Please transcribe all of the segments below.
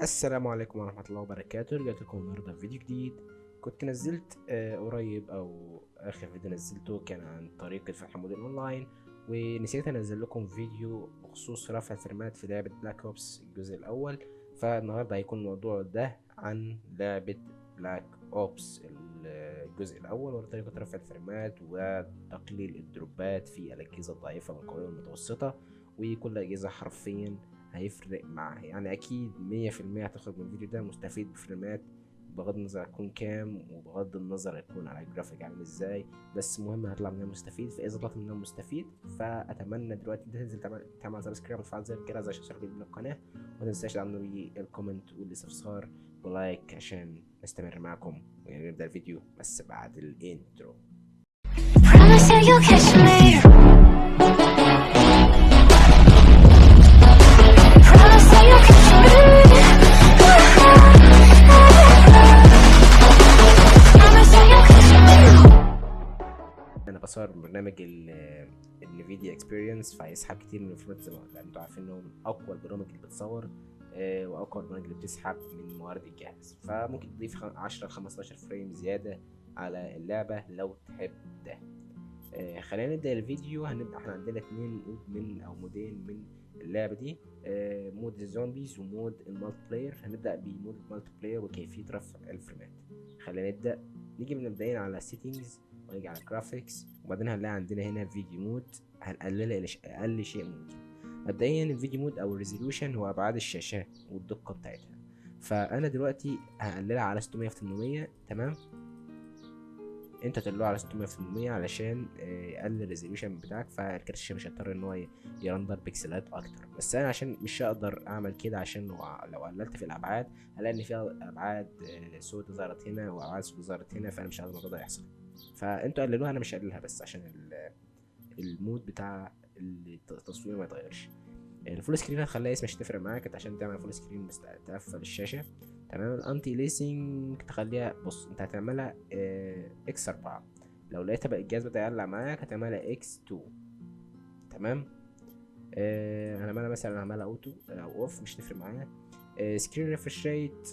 السلام عليكم ورحمة الله وبركاته. رجعت لكم النهاردة في فيديو جديد. كنت نزلت قريب أو آخر فيديو نزلته كان عن طريقة فتح موديل أونلاين، ونسيت أنزل لكم فيديو بخصوص رفع الفريمات في لعبة بلاك أوبس الجزء الأول. فالنهاردة هيكون الموضوع ده عن لعبة بلاك أوبس الجزء الأول، وطريقة رفع الفريمات وتقليل الدروبات في الأجهزة الضعيفة والقوية والمتوسطة. وكل أجهزة حرفيا هيفرق معاه، يعني اكيد 100% هتخرج من الفيديو ده مستفيد بفريمات، بغض النظر هتكون كام وبغض النظر هيكون على الجرافيك عامل ازاي، بس المهم هطلع منها مستفيد. فاذا طلعت منها مستفيد فاتمنى دلوقتي انت تنزل تعمل سبسكرايب وتفعل زر الجرس عشان يوصلك جديد من القناه، وما تنساش تعملوا لي الكومنت والاستفسار ولايك عشان نستمر معكم ونبدا الفيديو بس بعد الانترو. Promise that you'll catch me. Promise that you'll catch me. Promise that you'll catch me. انا بصور برنامج النفيديا اكسبيرينس، فهيسحب كتير من الفريمات زي ما انتوا عارفين انه من اقوى البرامج اللي بتصور واقوى البرامج اللي بتسحب من موارد الجهاز، فممكن تضيف 10 ل 15 فريم زياده على اللعبه لو تحب ده. خلينا نبدا الفيديو. هنبدا احنا عندنا مودين من اللعبه دي، مود الزومبيز ومود المالتي بلاير. هنبدا بمود المالتي بلاير وكيفيه رفع الفريمات. خلينا نبدا. نيجي من مبدئيا على سيتنجز ونيجي على جرافيكس، وبعدين هنلاقي عندنا هنا فيديو مود هنقللها الى اقل شيء ممكن. مبدئيا الفيديو مود او الريزولوشن هو ابعاد الشاشه والدقه بتاعتها، فانا دلوقتي هقللها على 600 في 800. تمام، انت تقلله على 600 في 800 علشان يقلل الريزوليوشن بتاعك، فالكارت الشاشه مش هيضطر ان هو يرندر بكسلات اكتر. بس انا عشان مش هقدر اعمل كده، عشان لو قللت في الابعاد هلاقي ان فيها ابعاد سودة ظهرت هنا وابعاد سودة ظهرت هنا، فانا مش عايز الموضوع ده يحصل. فانتوا قللوها، انا مش هقللها بس عشان المود بتاع التصوير ما يتغيرش. الفول سكرين هتخليها اسمها مش هتفرق معاك، انت عشان تعمل فول سكرين بس تقفل الشاشه. تمام. الانتي ليسنج تخليها، بص انت هتعملها اكس 4، لو لقيتها بقى الجهاز بدأ يعلق معاك هتعملها اكس 2. تمام. هنعملها مثلا هعملها اوتو او اوف، مش تفرق معايا. سكرين ريفرش ريت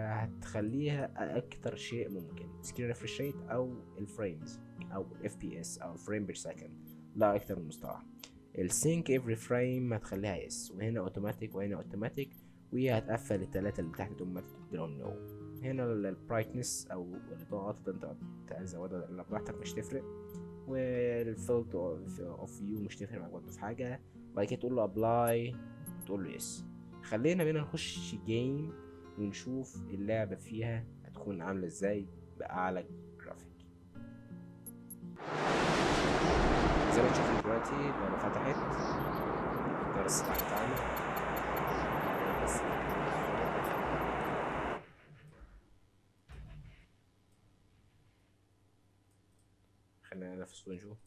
هتخليها اكتر شيء ممكن، سكرين ريفرش ريت او الفريمز او اف بي اس او فريم بير سكند، لا اكتر من مستوى. السينك افري فريم هتخليها اس، وهنا اوتوماتيك وهنا اوتوماتيك، وهتقفل التلاتة اللي تحت دول ما تديلهم نو. هنا البرايتنس او الاضاءات انت تزودها براحتك مش تفرق، والفيلد اوف فيو مش تفرق معاك برضه في حاجة. وبعد كده تقول له ابلاي، تقول له يس. خلينا بينا نخش جيم ونشوف اللعبة فيها هتكون عاملة ازاي بأعلى جرافيك. زي ما تشوفوا دلوقتي اللعبة فتحت، الجرس تحت بتاعنا بس. خلينا ننفس ونشوف.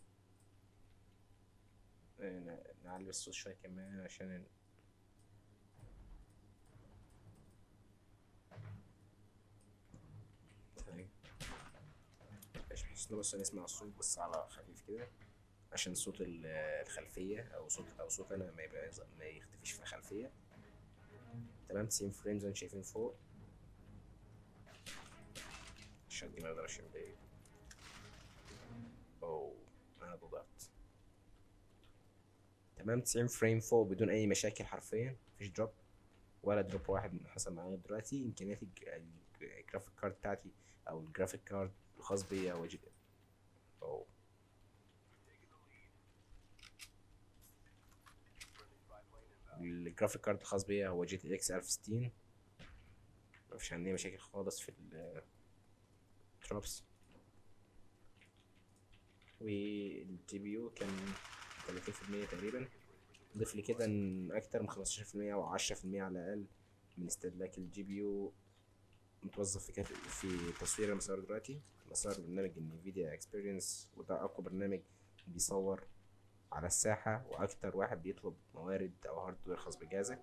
نعلي الصوت شوية كمان عشان طيب، مش بحس إنه بس نسمع الصوت بس على خفيف كده، عشان صوت الخلفية أو صوت أنا ما يختفيش في الخلفية. تمام. 90 فريم زي ما شايفين فوق، عشان دي ما يقدرش يبقى. أوه، أنا ضغطت. تمام، 90 فريم فوق بدون أي مشاكل، حرفيا مفيش دروب ولا دروب واحد حصل معايا دلوقتي. إمكانيات الجرافيك كارد بتاعتي أو الجرافيك كارد الخاص بيا أوه. الجرافيك كارد الخاص بيا هو جي تي اكس 1060، مفيش عندي مشاكل خالص في الدروبس. والجي بي يو كان 30% تقريبا. ضيف لي كده ان اكتر من 15% او 10% على الاقل من استهلاك الجي بي يو متوظف في تصوير المسار دلوقتي. مسار برنامج انفيديا اكسبيرينس، وده اقوى برنامج بيصور على الساحة واكتر واحد بيطلب موارد او هاردوير خاص بجهازك،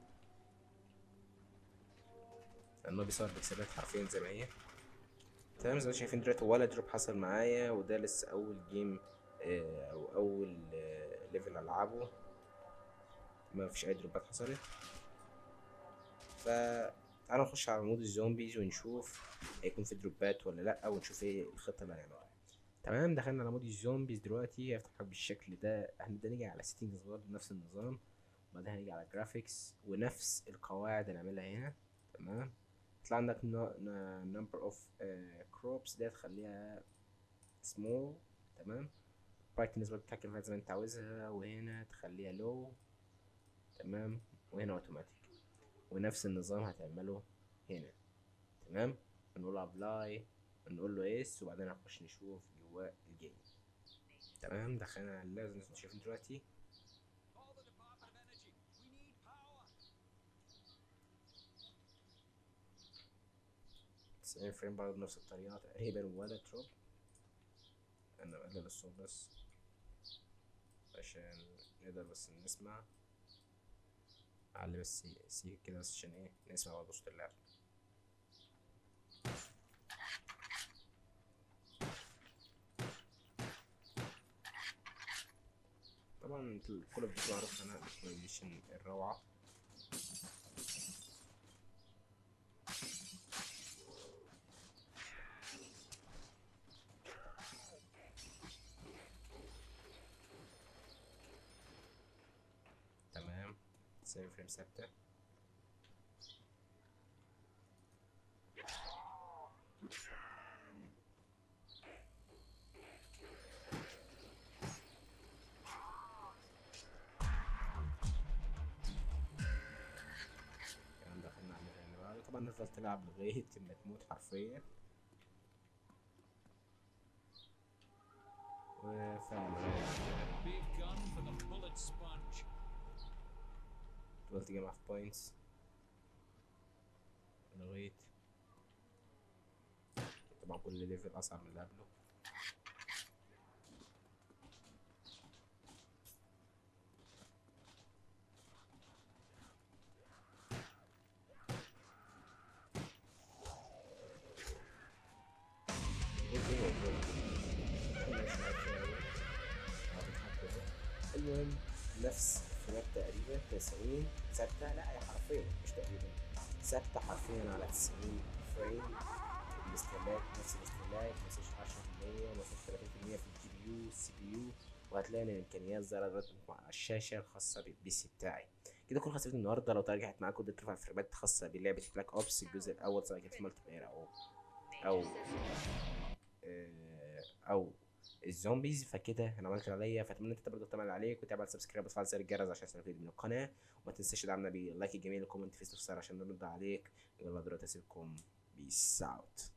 لانه بيصور بكسلات حرفيا زي ما هي. تمام. زي ما شايفين دلوقتي ولا دروب حصل معايا، وده لسه اول جيم او اول ليفل العبه، ما فيش اي دروبات حصلت. تعالوا نخش على مود الزومبيز ونشوف هيكون في دروبات ولا لا، ونشوف ايه الخطه اللي هنعملها. تمام، دخلنا على مود الزومبيز دلوقتي. هيفتح لك بالشكل ده. هنبدا نيجي على سيتنجز برضه بنفس النظام، وبعدين هنيجي على جرافيكس ونفس القواعد هنعملها هنا. تمام، يطلع عندك نمبر اوف كروبس دي تخليها سمول. تمام، برايتنس برضه تتحكم فيها زي ما انت عاوزها، وهنا تخليها لو. تمام، وهنا اوتوماتيك، ونفس النظام هتعمله هنا. تمام، نقول ابلاي، نقول له يس، وبعدين هنخش نشوف جواه الجيم. تمام، دخلنا على اللاب زي ما انتم شايفين دلوقتي. 90 فريم برضه بنفس الطريقة تقريبا، ولا دروب. انا بقلل الصوت بس عشان نقدر بس نسمع. اعلي بس سي كده بس عشان ايه نسمع برضه صوت اللعب. طبعا كل اوف معروف عنها الاكسبلويشن الروعة. تمام، 90 فريم ثابتة. كمان دخلنا على اللي بعده. طبعا نفضل تلعب لغاية ما تموت حرفيا. وفعلا Big gun for the bullet sponge. تفضل تجمع في بوينتس لغاية طبعا كل ليفل أصعب من اللي قبله. المهم نفس الفريمات تقريبا 90 ثابتة. لا هي حرفيا مش تقريبا، ثابتة حرفيا على 90 فريم. الاستهلاك نفس الاستهلاك، مفيش 10%، مفيش 30% في الجي بي يو السي بي يو. وهتلاقي ان الامكانيات ظهرت مع الشاشة الخاصة بالبي سي بتاعي. كده كل خاصية النهارده. لو رجعت معاك كنت ترفع الفريمات الخاصة بلعبة بلاك اوبس الجزء الأول، سواء كانت في مالتي بلاير أو او الزومبيز. فكده انا عملت اللي عليا، فاتمنى انت برضه تعمل اللي عليك وتعمل سبسكرايب وتفعل زر الجرس عشان تستفيد من القناه. وما تنساش تدعمنا باللايك الجميل والكومنت في استفسار عشان نرد عليك. يلا دلوقتي اسيبكم. بيس اوت.